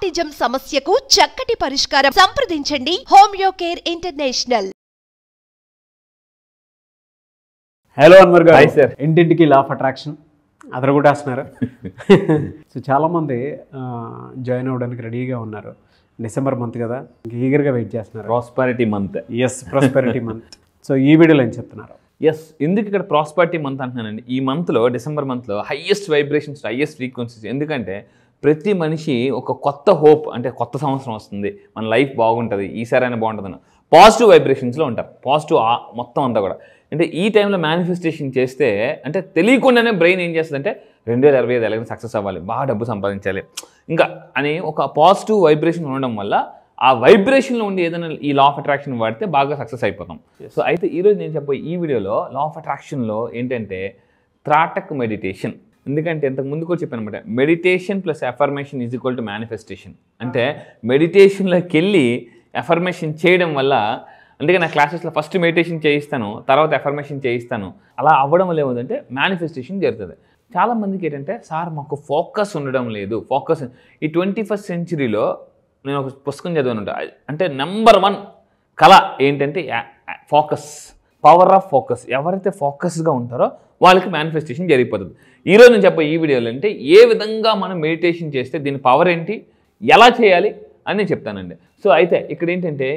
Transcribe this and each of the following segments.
Autism సమస్యకు చక్కటి పరిష్కారం. సంప్రదించండి homeo care international. Hello Anwar గారు. సార్, ఇంటింటికి లా ఆఫ్ అట్రాక్షన్ అదరగొట్టేస్తున్నారు. సో చాలామంది జాయిన్ అవ్వడానికి రెడీగా ఉన్నారు. డిసెంబర్ మంత్ కదా, ఈగర్గా వెయిట్ చేస్తున్నారు. Prosperity month. Yes, prosperity month. So ఈ వీడియోలో ఏం చెప్తున్నారు? ఎస్, ఎందుకు ఇక్కడ ప్రాస్పరిటీ మంత్ అంటున్నానండి. ఈ మంత్లో, డిసెంబర్ మంత్లో హైయెస్ట్ వైబ్రేషన్స్, హైయెస్ట్ ఫ్రీక్వెన్సీస్. ఎందుకంటే ప్రతి మనిషి ఒక కొత్త హోప్, అంటే కొత్త సంవత్సరం వస్తుంది, మన లైఫ్ బాగుంటుంది, ఈసారి అయినా బాగుంటుందని పాజిటివ్ వైబ్రేషన్స్లో ఉంటారు. పాజిటివ్ మొత్తం అంతా కూడా. అంటే ఈ టైంలో మేనిఫెస్టేషన్ చేస్తే, అంటే తెలియకుండానే బ్రెయిన్ ఏం చేస్తుందంటే 2025 ఎలాగైనా సక్సెస్ అవ్వాలి, బాగా డబ్బు సంపాదించాలి ఇంకా అని ఒక పాజిటివ్ వైబ్రేషన్ ఉండడం వల్ల ఆ వైబ్రేషన్లో ఉండి ఏదైనా ఈ లా ఆఫ్ అట్రాక్షన్ వాడితే బాగా సక్సెస్ అయిపోతాం. సో అయితే ఈరోజు నేను చెప్పే ఈ వీడియోలో లా ఆఫ్ అట్రాక్షన్లో ఏంటంటే త్రాటక్ మెడిటేషన్. ఎందుకంటే ఇంతకు ముందు కూడా చెప్పాను అనమాట, meditation plus affirmation is equal to manifestation. అంటే మెడిటేషన్లోకి వెళ్ళి అఫర్మేషన్ చేయడం వల్ల, అందుకే నా క్లాసెస్లో ఫస్ట్ మెడిటేషన్ చేయిస్తాను, తర్వాత అఫర్మేషన్ చేయిస్తాను. అలా అవ్వడం వల్ల ఏముందంటే మేనిఫెస్టేషన్ జరుగుతుంది. చాలామందికి ఏంటంటే, సార్ మాకు ఫోకస్ ఉండడం లేదు. ఫోకస్ ఈ 21st సెంచరీలో నేను ఒక పుస్తకం చదివాను, అంటే నెంబర్ 1 కళ ఏంటంటే ఫోకస్, పవర్ ఆఫ్ ఫోకస్. ఎవరైతే ఫోకస్గా ఉంటారో వాళ్ళకి మేనిఫెస్టేషన్ జరిగిపోతుంది. ఈరోజు నేను చెప్పే ఈ వీడియోలో అంటే ఏ విధంగా మనం మెడిటేషన్ చేస్తే దీని పవర్ ఏంటి, ఎలా చేయాలి అని నేను చెప్తానండి. సో అయితే ఇక్కడ ఏంటంటే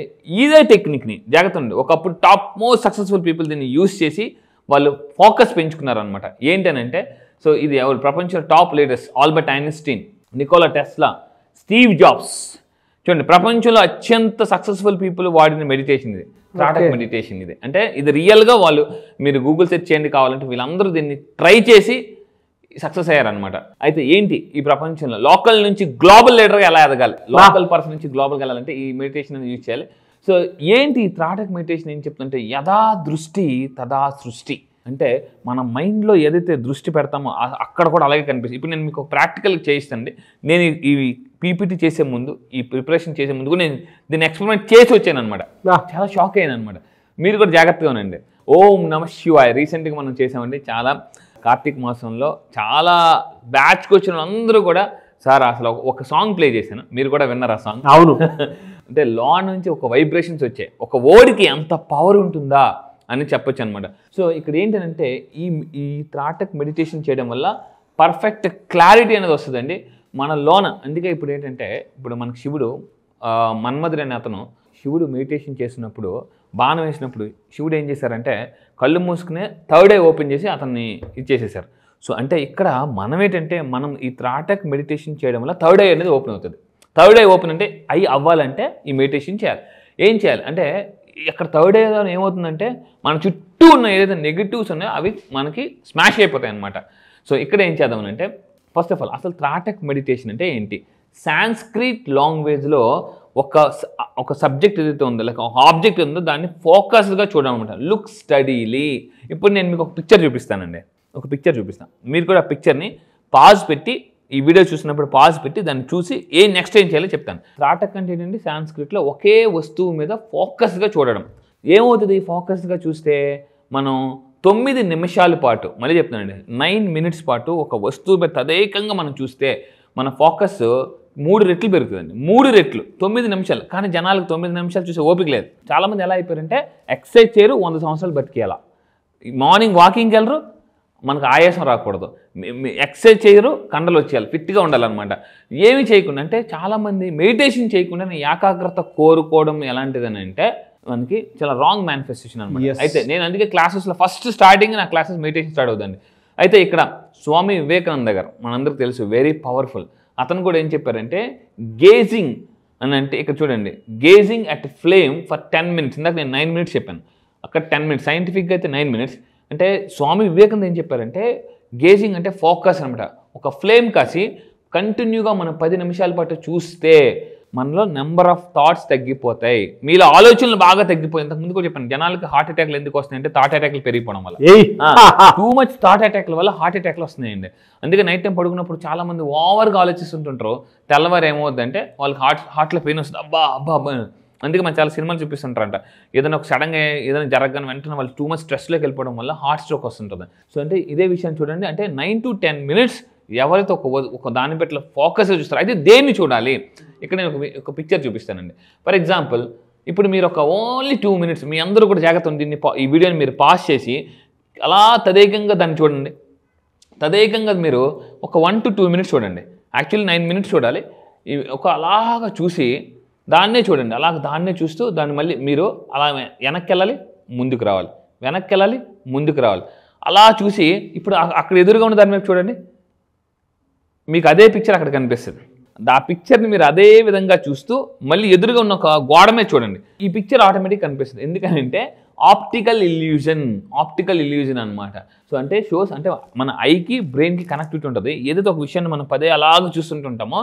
ఇదే టెక్నిక్ని జాగ్రత్త ఉండి, ఒకప్పుడు టాప్ మోస్ట్ సక్సెస్ఫుల్ పీపుల్ దీన్ని యూస్ చేసి వాళ్ళు ఫోకస్ పెంచుకున్నారనమాట. ఏంటనంటే, సో ఇది ఎవరు ప్రపంచంలో top leaders, Albert Einstein, Nicola Tesla, Steve jobs. చూడండి, ప్రపంచంలో అత్యంత సక్సెస్ఫుల్ పీపుల్ వాడిన మెడిటేషన్ ఇది, త్రాటక్ మెడిటేషన్ ఇది. అంటే ఇది రియల్గా వాళ్ళు, మీరు గూగుల్ సెర్చ్ చేయండి కావాలంటే, వీళ్ళందరూ దీన్ని ట్రై చేసి సక్సెస్ అయ్యారనమాట. అయితే ఏంటి ఈ ప్రపంచంలో లోకల్ నుంచి గ్లోబల్ లీడర్గా ఎలా ఎదగాలి, లోకల్ పర్సన్ నుంచి గ్లోబల్గా వెళ్ళాలంటే ఈ మెడిటేషన్ యూజ్ చేయాలి. సో ఏంటి ఈ త్రాటక్ మెడిటేషన్ ఏం చెప్తుంటే, యథా దృష్టి తదా సృష్టి. అంటే మన మైండ్లో ఏదైతే దృష్టి పెడతామో అక్కడ కూడా అలాగే కనిపిస్తుంది. ఇప్పుడు నేను మీకు ప్రాక్టికల్ చేయిస్తానండి. నేను ఈ పీపీటీ చేసే ముందు, ఈ ప్రిపరేషన్ చేసే ముందు నేను దీన్ని ఎక్స్పెరిమెంట్ చేసి వచ్చాను అనమాట. చాలా షాక్ అయ్యాను అనమాట. మీరు కూడా జాగ్రత్తగా ఉండండి. ఓం నమః శివాయ రీసెంట్గా మనం చేసామండి. చాలా కార్తీక మాసంలో చాలా బ్యాచ్కి వచ్చిన అందరూ కూడా, సార్ అసలు ఒక సాంగ్ ప్లే చేశాను, మీరు కూడా విన్నారు ఆ సాంగ్. అవును. అంటే లా నుంచి ఒక వైబ్రేషన్స్ వచ్చాయి, ఒక వర్డ్కి ఎంత పవర్ ఉంటుందా అని చెప్పొచ్చు అనమాట. సో ఇక్కడ ఏంటంటే ఈ త్రాటక్ మెడిటేషన్ చేయడం వల్ల పర్ఫెక్ట్ క్లారిటీ అనేది వస్తుందండి మన లోన. అందుకే ఇప్పుడు ఏంటంటే, ఇప్పుడు మనకి శివుడు, మన్మధుడు అనే అతను, శివుడు మెడిటేషన్ చేసినప్పుడు, బాణం వేసినప్పుడు శివుడు ఏం చేశారంటే కళ్ళు మూసుకునే థర్డ్ ఐ ఓపెన్ చేసి అతన్ని ఇచ్చేసేసారు. సో అంటే ఇక్కడ మనం ఏంటంటే, మనం ఈ త్రాటక్ మెడిటేషన్ చేయడం వల్ల థర్డ్ ఐ అనేది ఓపెన్ అవుతుంది. థర్డ్ ఐ ఓపెన్ అంటే ఐ అవ్వాలంటే ఈ మెడిటేషన్ చేయాలి. ఏం చేయాలి అంటే, ఇక్కడ థర్డ్ ఐ ఏమవుతుందంటే మన చుట్టూ ఉన్న ఏదైతే నెగిటివ్స్ ఉన్నాయో అవి మనకి స్మాష్ అయిపోతాయి అన్నమాట. సో ఇక్కడ ఏం చేద్దామనంటే, ఫస్ట్ ఆఫ్ ఆల్ అసలు త్రాటక్ మెడిటేషన్ అంటే ఏంటి? సాంస్క్రిట్ లాంగ్వేజ్లో ఒక సబ్జెక్ట్ ఏదైతే ఉందో, లేక ఒక ఆబ్జెక్ట్ ఉందో దాన్ని ఫోకస్గా చూడమన్నమాట. Look steadily. ఇప్పుడు నేను మీకు ఒక పిక్చర్ చూపిస్తానండి, ఒక పిక్చర్ చూపిస్తాను. మీరు కూడా ఆ పిక్చర్ని పాజ్ పెట్టి, ఈ వీడియో చూసినప్పుడు పాజ్ పెట్టి దాన్ని చూసి నెక్స్ట్ ఏం చేయాలో చెప్తాను. త్రాటక్ అంటే ఏంటంటే సాంస్క్రిట్లో ఒకే వస్తువు మీద ఫోకస్గా చూడడం. ఏమవుతుంది ఫోకస్గా చూస్తే? మనం 9 నిమిషాల పాటు, మళ్ళీ చెప్తానండి, 9 minutes పాటు ఒక వస్తువు మీద తదేకంగా మనం చూస్తే మన ఫోకస్ 3 రెట్లు పెరుగుతుందండి. 3 రెట్లు 9 నిమిషాలు. కానీ జనాలకు 9 నిమిషాలు చూసే ఓపిక లేదు. చాలామంది ఎలా అయిపోయారంటే, ఎక్సర్సైజ్ చేయరు, 100 సంవత్సరాలు బతికేయాలా. మార్నింగ్ వాకింగ్కి వెళ్ళరు, మనకు ఆయాసం రాకూడదు, ఎక్సర్సైజ్ చేయరు, కండలు వచ్చేయాలి, ఫిట్గా ఉండాలన్నమాట. ఏమి చేయకుండా, అంటే చాలామంది మెడిటేషన్ చేయకుండా ఏకాగ్రత కోరుకోవడం ఎలాంటిదని అంటే మనకి చాలా రాంగ్ మేనిఫెస్టేషన్ అనమాట. అయితే నేను అందుకే క్లాసెస్లో ఫస్ట్ స్టార్టింగ్ నా క్లాసెస్ మెడిటేషన్ స్టార్ట్ అవుతుంది. అయితే ఇక్కడ స్వామి వివేకానంద గారు మనందరికీ తెలుసు, వెరీ పవర్ఫుల్. అతను కూడా ఏం చెప్పారంటే, గేజింగ్ అని అంటే, ఇక్కడ చూడండి, gauging at flame for 10 minutes. ఇందాక నేను 9 minutes చెప్పాను, అక్కడ 10 minutes, సైంటిఫిక్గా అయితే 9 minutes. అంటే స్వామి వివేకానంద ఏం చెప్పారంటే, గేజింగ్ అంటే ఫోకస్ అనమాట. ఒక ఫ్లేమ్ కాసి కంటిన్యూగా మనం 10 నిమిషాల పాటు చూస్తే మనలో నెంబర్ ఆఫ్ థాట్స్ తగ్గిపోతాయి, మీలో ఆలోచనలు బాగా తగ్గిపోయి. ఇంతకు ముందు కూడా చెప్పాను, జనాలకి హార్ట్ అటాక్లు ఎందుకు వస్తున్నాయంటే థాట్ అటాక్లు పెరిగిపోవడం వల్ల. టూ మచ్ థాట్ అటాక్ల వల్ల హార్ట్ అటాక్లు వస్తున్నాయండి. అందుకే నైట్ టైం పడుకున్నప్పుడు చాలా మంది ఓవర్గా ఆలోచిస్తుంటుంటారు. తెల్లవారు ఏమవుద్దంటే వాళ్ళకి హార్ట్లో పెయిన్ వస్తుంది, అబ్బా అబ్బా అబ్బా. అందుకే మనం చాలా సినిమాలు చూపిస్తుంటారంట, ఏదైనా ఒక సడన్గా ఏదైనా జరగగానే వెంటనే వాళ్ళు టూ మచ్ స్ట్రెస్లోకి వెళ్ళిపోవడం వల్ల హార్ట్ స్ట్రోక్ వస్తుంటుంది. సో అంటే ఇదే విషయాన్ని చూడండి, అంటే 9 to 10 minutes ఎవరైతే ఒక దాని పట్ల ఫోకస్గా చూస్తారో, అయితే దేన్ని చూడాలి? ఇక్కడ నేను ఒక పిక్చర్ చూపిస్తానండి. ఫర్ ఎగ్జాంపుల్ ఇప్పుడు మీరు ఒక ఓన్లీ 2 minutes మీ అందరూ కూడా జాగ్రత్త దీన్ని ఈ వీడియోని మీరు పాస్ చేసి అలా తదేకంగా దాన్ని చూడండి. తదేకంగా మీరు ఒక 1 to 2 minutes చూడండి. యాక్చువల్లీ 9 minutes చూడాలి. ఒక అలాగా చూసి దాన్నే చూడండి. అలాగ దాన్నే చూస్తూ దాన్ని మళ్ళీ మీరు అలా వెనక్కి వెళ్ళాలి, ముందుకు రావాలి, వెనక్కి వెళ్ళాలి, ముందుకు రావాలి. అలా చూసి ఇప్పుడు అక్కడ ఎదురుగా ఉన్న దాని మీద చూడండి, మీకు అదే పిక్చర్ అక్కడ కనిపిస్తుంది. ఆ పిక్చర్ని మీరు అదే విధంగా చూస్తూ మళ్ళీ ఎదురుగా ఉన్న ఒక గోడ మీద చూడండి. ఈ పిక్చర్ ఆటోమేటిక్ కనిపిస్తుంది. ఎందుకంటే ఆప్టికల్ ఇల్యూజన్ అనమాట. సో అంటే షోస్ అంటే మన ఐకి బ్రెయిన్కి కనెక్టివిటీ ఉంటుంది. ఏదైతే ఒక విషయాన్ని మనం పదే అలాగ చూస్తుంటుంటామో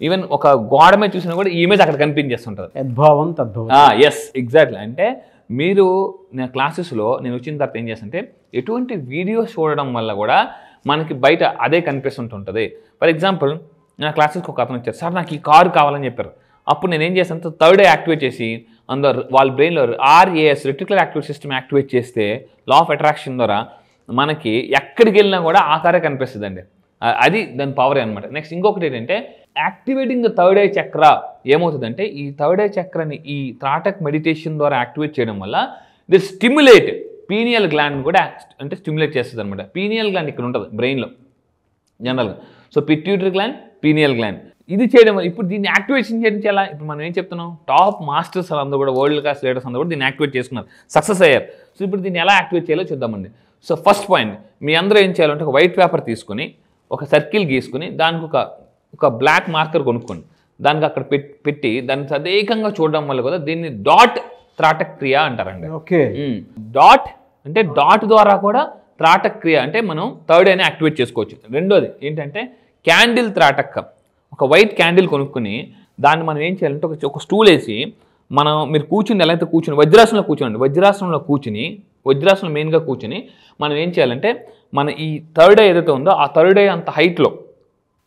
ఈవెన్ ఒక గోడ మీద చూసినా కూడా ఈ ఇమేజ్ అక్కడ కనిపించేస్తుంటుంది. యద్భావం తద్భావం. Yes exactly. అంటే మీరు నా క్లాసెస్లో నేను వచ్చిన తర్వాత ఏం చేస్తుంటే ఎటువంటి వీడియోస్ చూడడం వల్ల కూడా మనకి బయట అదే కనిపిస్తుంటుంది. ఫర్ ఎగ్జాంపుల్ నా క్లాసెస్కి ఒక అతను వచ్చారు, సార్ నాకు ఈ కారు కావాలని చెప్పారు. అప్పుడు నేను ఏం చేస్తాను, థర్డ్ ఐ యాక్టివేట్ చేసి అందరు వాళ్ళ బ్రెయిన్లో RAS reticular activate system activate చేస్తే లా ఆఫ్ అట్రాక్షన్ ద్వారా మనకి ఎక్కడికి వెళ్ళినా కూడా ఆ కారే కనిపిస్తుంది అండి. అది దాని పవర్ అనమాట. నెక్స్ట్ ఇంకొకటి ఏంటంటే యాక్టివేటింగ్ ద థర్డ్ ఐ చక్ర ఏమవుతుందంటే ఈ థర్డ్ ఐ చక్రని ఈ త్రాటక్ మెడిటేషన్ ద్వారా యాక్టివేట్ చేయడం వల్ల ది స్టిమ్యులేట్ పీనియల్ గ్లాండ్ కూడా అంటే స్టిమ్యులేట్ చేస్తుంది అనమాట. పీనియల్ గ్లాండ్ ఇక్కడ ఉంటుంది బ్రెయిన్లో జనరల్గా. So pituitary gland, pineal gland ఇది చేయడం వల్ల ఇప్పుడు దీన్ని యాక్టివేషన్ చేయడం చాలా ఇప్పుడు మనం ఏం చెప్తున్నాం, టాప్ మాస్టర్స్ అందరూ కూడా వరల్డ్ క్లాస్ లీడర్స్ అందరూ కూడా దీన్ని యాక్టివేట్ చేసుకున్నారు, సక్సెస్ అయ్యారు. సో ఇప్పుడు దీన్ని ఎలా యాక్టివేట్ చేయాలో చూద్దామండి. సో ఫస్ట్ పాయింట్ మీ అందరూ ఏం చేయాలంటే ఒక వైట్ పేపర్ తీసుకుని ఒక సర్కిల్ గీసుకుని దానికి ఒక బ్లాక్ మార్కర్ కొనుక్కోండి. దానికి అక్కడ పెట్టి దాన్ని తదేకంగా చూడడం వల్ల కూడా దీన్ని డాట్ త్రాటక్ క్రియ అంటారండి. ఓకే. డాట్ అంటే డాట్ ద్వారా కూడా త్రాటక్ క్రియ అంటే మనం థర్డ్ ఐని యాక్టివేట్ చేసుకోవచ్చు. రెండోది ఏంటంటే క్యాండిల్ త్రాటక్. ఒక వైట్ క్యాండిల్ కొనుక్కుని దాన్ని మనం ఏం చేయాలంటే ఒక స్టూల్ వేసి మీరు కూర్చుని ఎలా అయితే కూర్చుని వజ్రాసనంలో కూర్చోండి. వజ్రాసనంలో మెయిన్గా కూర్చుని మనం ఏం చేయాలంటే మన ఈ థర్డ్ ఐ ఏదైతే ఉందో ఆ థర్డ్ ఐ అంత హైట్లో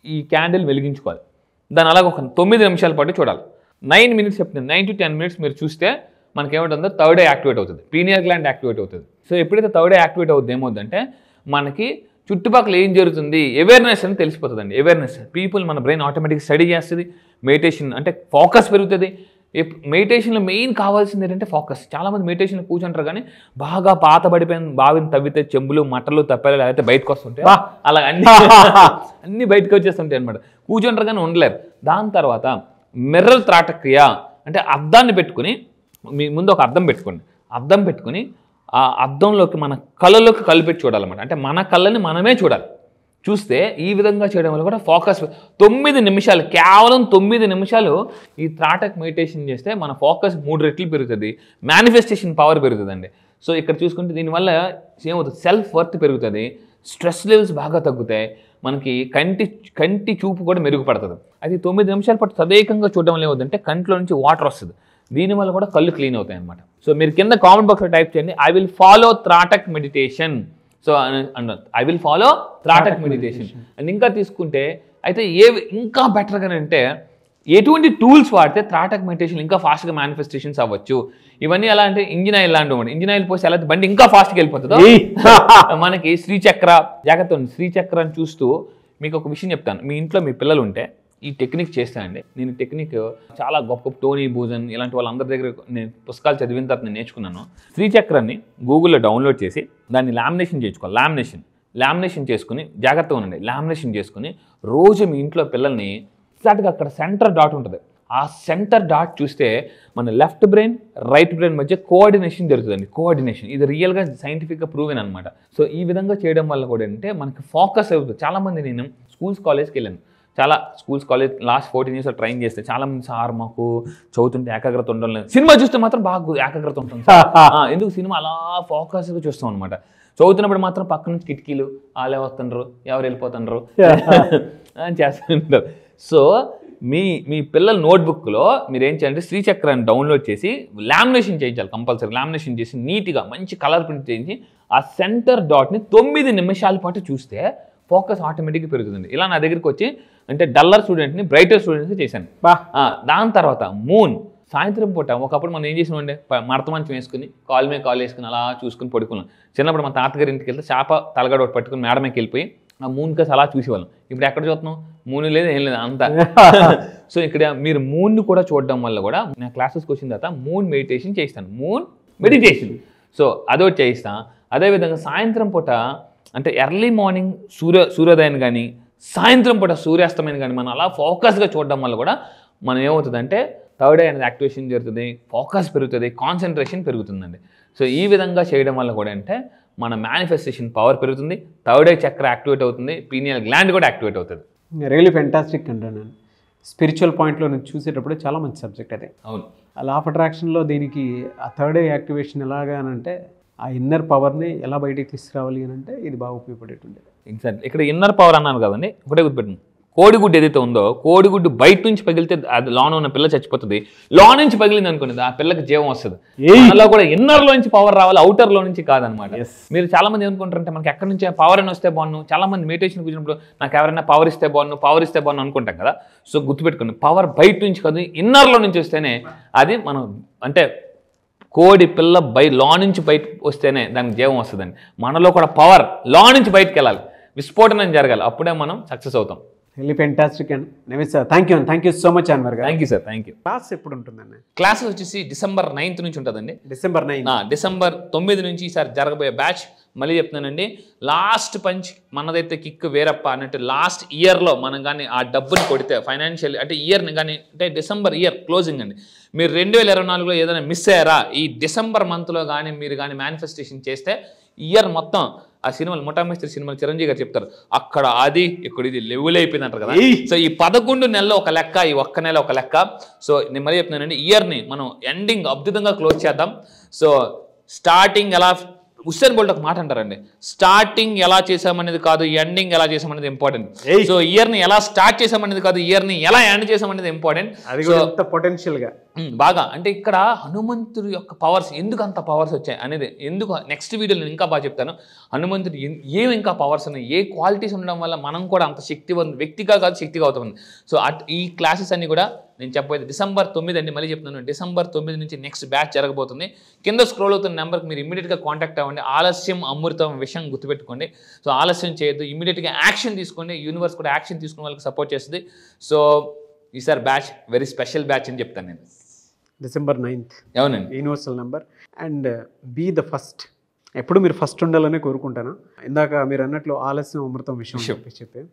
ఈ క్యాండిల్ వెలిగించుకోవాలి. దాన్ని అలాగ ఒక 9 నిమిషాల పాటు చూడాలి. 9 minutes చెప్తుంది. 9 to 10 minutes మీరు చూస్తే మనకి ఏమవుతుందో థర్డ్ ఐ యాక్టివేట్ అవుతుంది, పీనియల్ గ్లాండ్ యాక్టివేట్ అవుతుంది. సో ఎప్పుడైతే థర్డ్ ఐ యాక్టివేట్ అవుతుంది ఏమవుతుందంటే మనకి చుట్టుపక్కల ఏం జరుగుతుంది అవేర్నెస్ అని తెలిసిపోతుందండి. అవేర్నెస్ పీపుల్ మన బ్రెయిన్ ఆటోమేటిక్ స్టడీ చేస్తుంది. మెడిటేషన్ అంటే ఫోకస్ పెరుగుతుంది. మెడిటేషన్లో మెయిన్ కావాల్సింది ఏంటంటే ఫోకస్. చాలామంది మెడిటేషన్లో కూర్చుంటారు కానీ బాగా పాత పడిపోయిన బావిని తవ్వితే చెంబులు మట్టలు తప్పాలు అయితే బయటకు వస్తుంటాయి, అలా అన్ని బయటకు వచ్చేస్తుంటాయి అనమాట. కూర్చుంటారు కానీ ఉండలేరు. దాని తర్వాత మిర్రర్ త్రాటక్ క్రియ అంటే అద్దాన్ని పెట్టుకుని మీ ముందు ఒక అద్దం పెట్టుకోండి. అద్దం పెట్టుకుని ఆ అద్దంలోకి మన కళ్ళలోకి కలిపెట్టి చూడాలన్నమాట. అంటే మన కళ్ళని మనమే చూడాలి. చూస్తే ఈ విధంగా చేయడం వల్ల కూడా ఫోకస్ 9 నిమిషాలు, కేవలం 9 నిమిషాలు ఈ త్రాటక్ మెడిటేషన్ చేస్తే మన ఫోకస్ 3 రెట్లు పెరుగుతుంది, మేనిఫెస్టేషన్ పవర్ పెరుగుతుందండి. సో ఇక్కడ చూసుకుంటే దీనివల్ల ఏమవుతుంది, సెల్ఫ్ వర్త్ పెరుగుతుంది, స్ట్రెస్ లెవెల్స్ బాగా తగ్గుతాయి, మనకి కంటి చూపు కూడా మెరుగుపడుతుంది. అది 9 నిమిషాల పాటు తదేకంగా చూడడం వల్ల ఏమవుతుందంటే కంట్లో నుంచి వాటర్ వస్తుంది. దీనివల్ల కూడా కళ్ళు క్లీన్ అవుతాయి అనమాట. సో మీరు కింద కామెంట్ బాక్స్లో టైప్ చేయండి, I will follow tratak meditation. So I will follow tratak meditation. And ఇంకా తీసుకుంటే అయితే ఇంకా బెటర్గా అంటే ఎటువంటి టూల్స్ వాడితే త్రాటక్ మెడిటేషన్ ఇంకా ఫాస్ట్గా మేనిఫెస్టేషన్స్ అవ్వచ్చు. ఇవన్నీ ఎలా అంటే ఇంజిన్ ఆయిల్ లాంటి వాడు, ఇంజిన్ ఆయిల్ పోసి ఎలా బండి ఇంకా ఫాస్ట్గా వెళ్ళిపోతుందో మనకి శ్రీచక్ర జాగ్రత్త ఉంది. శ్రీచక్రాన్ని చూస్తూ మీకు ఒక విషయం చెప్తాను. మీ ఇంట్లో మీ పిల్లలు ఉంటే ఈ టెక్నిక్ చేస్తానండి. నేను టెక్నిక్ చాలా గొప్ప టోనీ బూజన్ ఇలాంటి వాళ్ళందరి దగ్గర నేను పుస్తకాలు చదివిన తర్వాత నేను నేర్చుకున్నాను. శ్రీచక్రాన్ని గూగుల్లో డౌన్లోడ్ చేసి దాన్ని లామినేషన్ చేసుకోవాలి. లామినేషన్ చేసుకుని జాగ్రత్తగా ఉండండి. లామినేషన్ చేసుకుని రోజు మీ ఇంట్లో పిల్లల్ని ఎగ్జాక్ట్గా అక్కడ సెంటర్ డాట్ ఉంటుంది. ఆ సెంటర్ డాట్ చూస్తే మన లెఫ్ట్ బ్రెయిన్ రైట్ బ్రెయిన్ మధ్య కోఆర్డినేషన్ జరుగుతుందండి. కోఆర్డినేషన్ ఇది రియల్గా సైంటిఫిక్గా ప్రూవెన్ అనమాట. సో ఈ విధంగా చేయడం వల్ల కూడా ఏంటంటే మనకి ఫోకస్ అవుతుంది. చాలామంది నేను కాలేజ్కి వెళ్ళాను, చాలా కాలేజ్ లాస్ట్ 14 years ట్రైన్ చేస్తే చాలామంది సార్ మాకు చదువుతుంటే ఏకాగ్రత ఉండడం లేదు, సినిమా చూస్తే మాత్రం బాగా ఏకాగ్రత ఉంటుంది. ఎందుకు సినిమా అలా ఫోకస్గా చూస్తాం అనమాట. చదువుతున్నప్పుడు మాత్రం పక్క నుంచి కిటికీలు వాళ్ళే వస్తుండ్రు, ఎవరు వెళ్ళిపోతుండ్రు అని చేస్తుంటారు. సో మీ పిల్లల నోట్బుక్లో మీరు ఏం చేయాలంటే శ్రీచక్రాన్ని డౌన్లోడ్ చేసి లామినేషన్ చేయించాలి. కంపల్సరీ లామినేషన్ చేసి నీట్గా మంచి కలర్ ప్రింట్ చేయించి ఆ సెంటర్ డాట్ని 9 నిమిషాల పాటు చూస్తే ఫోకస్ ఆటోమేటిక్గా పెరుగుతుంది. ఇలా నా దగ్గరికి వచ్చి అంటే డల్లర్ స్టూడెంట్ని బ్రైటర్ స్టూడెంట్స్ని చేశాను. దాని తర్వాత మూన్ సాయంత్రం పూట ఒకప్పుడు మనం ఏం చేసినామంటే మడత మంచం వేసుకుని కాలు మీద కాలు వేసుకుని అలా చూసుకుని పడుకున్నాం. చిన్నప్పుడు మా తాతగారి ఇంటికి వెళ్తే చేప తలగడ ఒకటి పట్టుకుని మేడ మీదకి వెళ్ళిపోయి ఆ మూన్ కేసు అలా చూసేవాళ్ళం. ఇప్పుడు ఎక్కడ చూస్తున్నాం? మూన్ లేదు, ఏం లేదు, అంతా. సో ఇక్కడ మీరు మూన్ కూడా చూడడం వల్ల కూడా నా క్లాసెస్కి వచ్చిన తర్వాత మూన్ మెడిటేషన్ చేయిస్తాను. మూన్ మెడిటేషన్, సో అదొకటి చేయిస్తాను. అదేవిధంగా సాయంత్రం పూట అంటే ఎర్లీ మార్నింగ్ సూర్యోదయాన్ని కానీ సాయంత్రం పూట సూర్యాస్తమయం కానీ మనం అలా ఫోకస్గా చూడడం వల్ల కూడా మనం ఏమవుతుందంటే థర్డ్ ఐ అనేది యాక్టివేషన్ జరుగుతుంది, ఫోకస్ పెరుగుతుంది, కాన్సన్ట్రేషన్ పెరుగుతుందండి. సో ఈ విధంగా చేయడం వల్ల కూడా అంటే మన మేనిఫెస్టేషన్ పవర్ పెరుగుతుంది, థర్డ్ ఐ చక్ర యాక్టివేట్ అవుతుంది, పీనియల్ గ్లాండ్ కూడా యాక్టివేట్ అవుతుంది. రియల్లీ ఫెంటాస్టిక్ అంటాను నేను. స్పిరిచువల్ పాయింట్లో నేను చూసేటప్పుడు చాలా మంచి సబ్జెక్ట్ అదే. అవును, ఆ లా ఆఫ్ అట్రాక్షన్లో దీనికి ఆ థర్డ్ ఐ యాక్టివేషన్ ఎలాగా అని అంటే ఆ ఇన్నర్ పవర్ని ఎలా బయటికి తీసుకురావాలి అని అంటే ఇది బాగా ఉపయోగపడేటువంటి. ఎగ్జాక్ట్లీ. ఇక్కడ ఇన్నర్ పవర్ అన్నాను కదండి, ఒకటే గుర్తుపెట్టింది. కోడిగుడ్డు ఏదైతే ఉందో కోడిగుడ్డు బయట నుంచి పగిలితే అది లోన ఉన్న పిల్ల చచ్చిపోతుంది, లో నుంచి పగిలింది అనుకునేది ఆ పిల్లకి జీవం వస్తుంది. అలా కూడా ఇన్నర్ లో నుంచి పవర్ రావాలి, అవుటర్ లో నుంచి కాదనమాట. మీరు చాలా మంది ఏమనుకుంటారంటే మనకి ఎక్కడి నుంచి పవర్ అని వస్తే బాగున్నాను. చాలా మంది మెడిటేషన్ కూర్చున్నప్పుడు నాకు ఎవరైనా పవర్ ఇస్తే బాగున్నాను అనుకుంటాం కదా. సో గుర్తుపెట్టుకోండి, పవర్ బయట నుంచి కాదు, ఇన్నర్ లో నుంచి వస్తేనే అది మనం అంటే కోడి పిల్ల లో నుంచి బయట వస్తేనే దానికి జీవం వస్తుందండి. మనలో కూడా పవర్ లో నుంచి బయటకు వెళ్ళాలి, విస్ఫోటనం జరగాలి, అప్పుడే మనం సక్సెస్ అవుతాం. Really fantastic and namaste sir. Thank you so much Anwar garu. Thank you sir. Thank you. Class ఎప్పుడు ఉంటుందండి? క్లాసెస్ వచ్చేసి December 9th నుంచి ఉంటుందండి. December 9. December 9 నుంచి ఈసారి జరగబోయే బ్యాచ్ మళ్ళీ చెప్తున్నానండి. లాస్ట్ పంచ్ మనదైతే కిక్ వేరప్ప అన్నట్టు లాస్ట్ ఇయర్లో మనం కానీ ఆ డబ్బుని కొడితే ఫైనాన్షియల్ అంటే ఇయర్ని కానీ అంటే డిసెంబర్ ఇయర్ క్లోజింగ్ అండి. మీరు 2024లో ఏదైనా మిస్ అయ్యారా, ఈ డిసెంబర్ మంత్లో కానీ మీరు కానీ మేనిఫెస్టేషన్ చేస్తే ఇయర్ మొత్తం ఆ సినిమాలు ముఠామేస్త్రి సినిమాలు చిరంజీవి గారు చెప్తారు, అక్కడ అది ఇక్కడ ఇది లెవెల్ అయిపోయింది అంటారు కదా. సో ఈ 11 నెలలు ఒక లెక్క, ఈ ఒక్క నెల ఒక లెక్క. సో నేను మళ్ళీ చెప్తున్నానండి, ఇయర్ని మనం ఎండింగ్ అద్భుతంగా క్లోజ్ చేద్దాం. సో స్టార్టింగ్ ఎలా ఉస్సేన్ బోల్ట్ ఒక మాట అంటారండి, స్టార్టింగ్ ఎలా చేసామనేది కాదు, ఎండింగ్ ఎలా చేసామనేది ఇంపార్టెంట్. సో ఇయర్ని ఎలా స్టార్ట్ చేసామనేది కాదు, ఇయర్ని ఎలా ఎండ్ చేసామనేది ఇంపార్టెంట్. పొటెన్షియల్గా బాగా అంటే ఇక్కడ హనుమంతుడి యొక్క పవర్స్ ఎందుకు అంత పవర్స్ వచ్చాయి అనేది ఎందుకు నెక్స్ట్ వీడియోలో నేను ఇంకా బాగా చెప్తాను. హనుమంతుడి ఏం ఇంకా పవర్స్ ఉన్నాయి, ఏ క్వాలిటీస్ ఉండడం వల్ల మనం కూడా అంత శక్తివంత వ్యక్తిగా కాదు శక్తిగా అవుతుంది. సో ఈ క్లాసెస్ అన్ని కూడా నేను చెప్పబోయేది December 9 అండి. మళ్ళీ చెప్తున్నాను, December 9 నుంచి నెక్స్ట్ బ్యాచ్ జరగబోతుంది. కింద స్క్రోల్ అవుతున్న నెంబర్కి మీరు ఇమీడియట్గా కాంటాక్ట్ అవ్వండి. ఆలస్యం అమృతం విషయం గుర్తుపెట్టుకోండి. సో ఆలస్యం చేయొద్దు, ఇమీడియట్గా యాక్షన్ తీసుకోండి. యూనివర్స్ కూడా యాక్షన్ తీసుకునే వాళ్ళకి సపోర్ట్ చేస్తుంది. సో ఈసారి బ్యాచ్ వెరీ స్పెషల్ బ్యాచ్ అని చెప్తాను నేను. December 9th. అవునండి, universal number and be the first. ఎప్పుడు మీరు ఫస్ట్ ఉండాలనే కోరుకుంటాను. ఇందాక మీరు అన్నట్లు ఆలస్యం అమృతం విషయం చెప్పి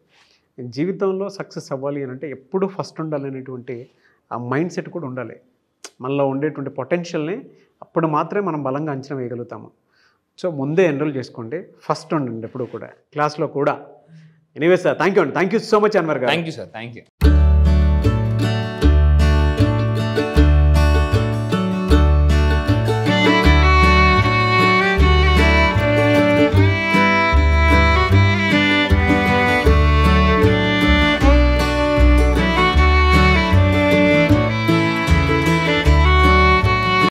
జీవితంలో సక్సెస్ అవ్వాలి అని అంటే ఎప్పుడు ఫస్ట్ ఉండాలనేటువంటి ఆ మైండ్ సెట్ కూడా ఉండాలి. మనలో ఉండేటువంటి పొటెన్షియల్ని అప్పుడు మాత్రమే మనం బలంగా అంచనా వేయగలుగుతాము. సో ముందే ఎన్రోల్ చేసుకోండి, ఫస్ట్ ఉండండి ఎప్పుడు కూడా క్లాస్లో కూడా. Anyway sir, thank you so much Anwar garu. Thank you sir. Thank you.